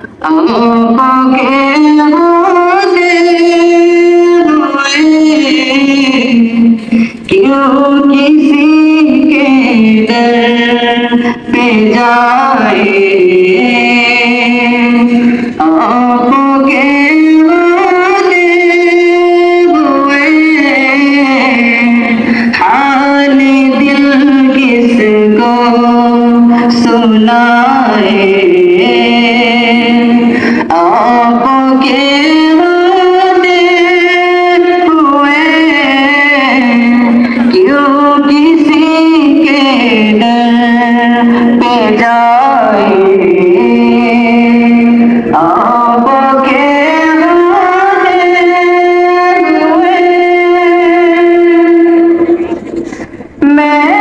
आँखों के होते हुए क्यों किसी के दर पे जाए। आँखों के होते हुए हाल दिल किसको सुनाए। आँखों के होते हुए क्यों किसी के दर पे जाए। आँखों के होते हुए मैं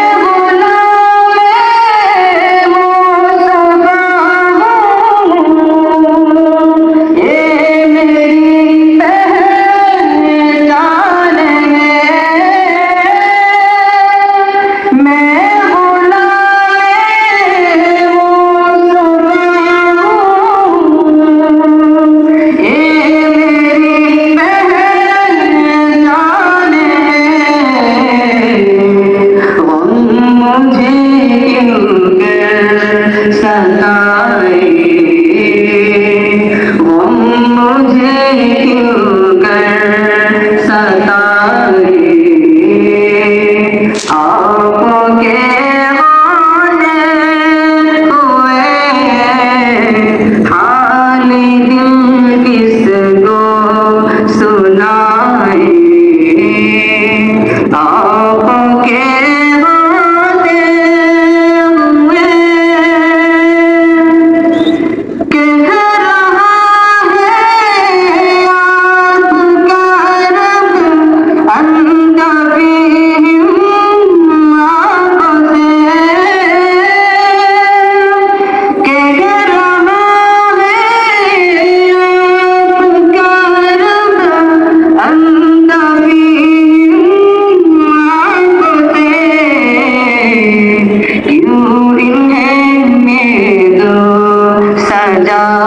जा